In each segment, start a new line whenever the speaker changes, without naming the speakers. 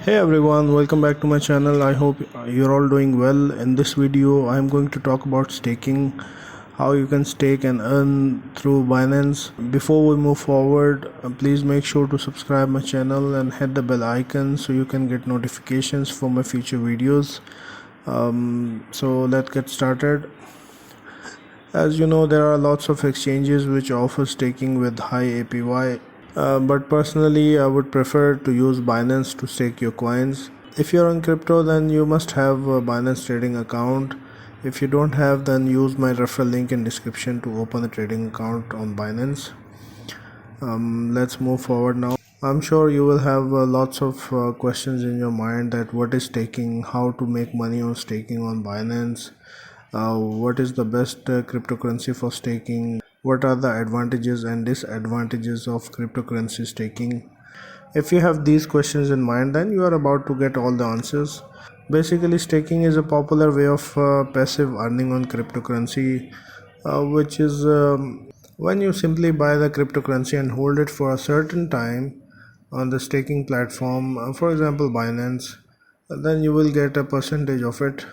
Hey everyone, welcome back to my channel. I hope you're all doing well. In this video I'm going to talk about staking, how you can stake and earn through Binance. Before we move forward, please make sure to subscribe my channel and hit the bell icon so you can get notifications for my future videos. So let's get started. As you know, there are lots of exchanges which offer staking with high APY. But personally, I would prefer to use Binance to stake your coins. If you're on crypto, then you must have a Binance trading account. If you don't have, then use my referral link in description to open a trading account on Binance. Let's move forward now. I'm sure you will have lots of questions in your mind that what is staking, how to make money on staking on Binance, what is the best cryptocurrency for staking, what are the advantages and disadvantages of cryptocurrency staking. If you have these questions in mind, then you are about to get all the answers. Basically, staking is a popular way of passive earning on cryptocurrency, which is when you simply buy the cryptocurrency and hold it for a certain time on the staking platform, for example Binance, then you will get a percentage of it.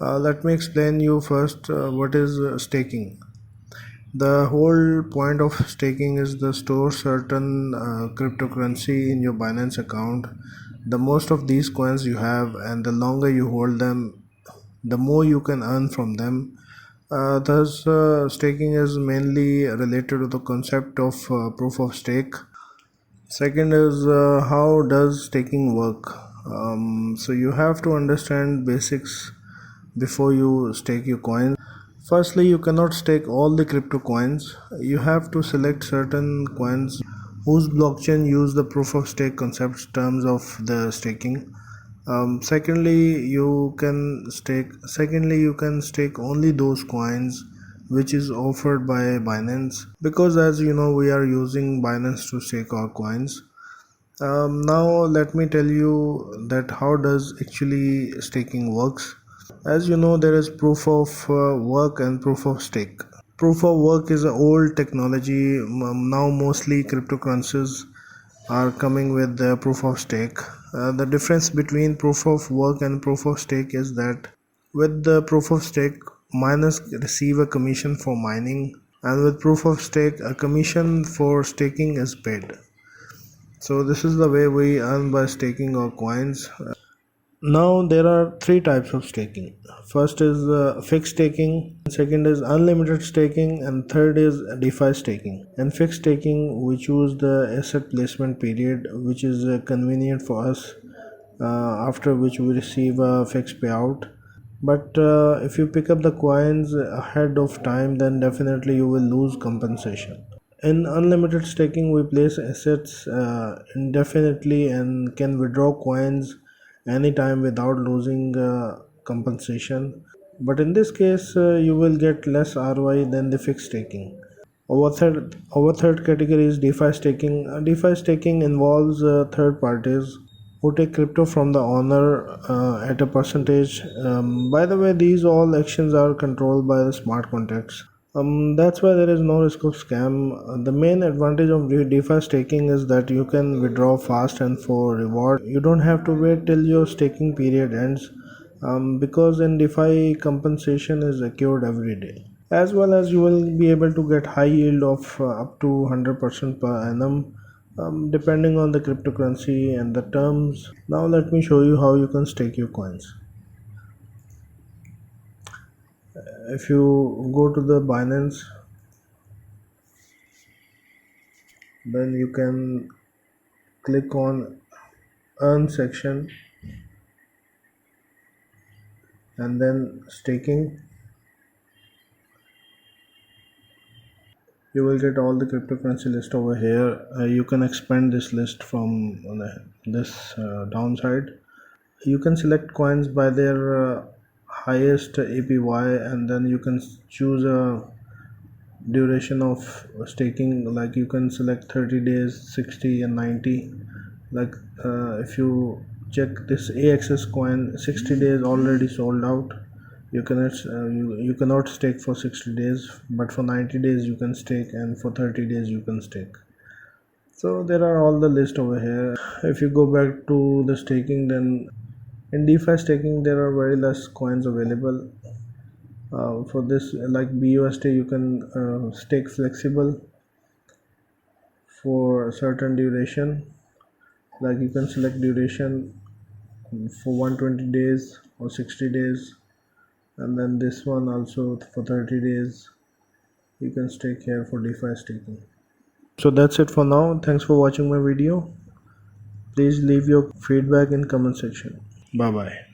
Let me explain you first what is staking. The whole point of staking is to store certain cryptocurrency in your Binance account. The most of these coins you have, and the longer you hold them, the more you can earn from them. Thus, staking is mainly related to the concept of proof of stake. Second is how does staking work? So you have to understand basics before you stake your coins. Firstly, you cannot stake all the crypto coins. You have to select certain coins whose blockchain use the proof of stake concept terms of the staking. Secondly, you can stake only those coins which is offered by Binance, because as you know we are using Binance to stake our coins. Now let me tell you that how does actually staking works. As you know, there is proof of work and proof of stake. Proof of work is an old technology. Now mostly cryptocurrencies are coming with the proof of stake. The difference between proof of work and proof of stake is that with the proof of stake, miners receive a commission for mining, and with proof of stake, a commission for staking is paid. So this is the way we earn by staking our coins. Now there are three types of staking. First is fixed staking, second is unlimited staking, and third is DeFi staking. In fixed staking, we choose the asset placement period, which is convenient for us, after which we receive a fixed payout. But if you pick up the coins ahead of time, then definitely you will lose compensation. In unlimited staking, we place assets indefinitely and can withdraw coins anytime without losing compensation. But in this case, you will get less ROI than the fixed staking. Our third category is DeFi staking. DeFi staking involves third parties who take crypto from the owner at a percentage. By the way, these all actions are controlled by the smart contracts. That's why there is no risk of scam. The main advantage of DeFi staking is that you can withdraw fast and for reward. You don't have to wait till your staking period ends, because in DeFi compensation is secured every day. As well as you will be able to get high yield of up to 100% per annum, depending on the cryptocurrency and the terms. Now let me show you how you can stake your coins. If you go to the Binance, then you can click on earn section and then staking. You will get all the cryptocurrency list over here. You can expand this list from this downside. You can select coins by their highest APY, and then you can choose a duration of staking. Like you can select 30 days, 60 and 90. Like if you check this AXS coin, 60 days already sold out. You cannot stake for 60 days, but for 90 days you can stake, and for 30 days you can stake. So there are all the list over here. If you go back to the staking, then in DeFi staking there are very less coins available. For this, like BUSD, you can stake flexible for a certain duration. Like you can select duration for 120 days or 60 days, and then this one also for 30 days. You can stake here for DeFi staking. So that's it for now. Thanks for watching my video. Please leave your feedback in comment section. Bye bye.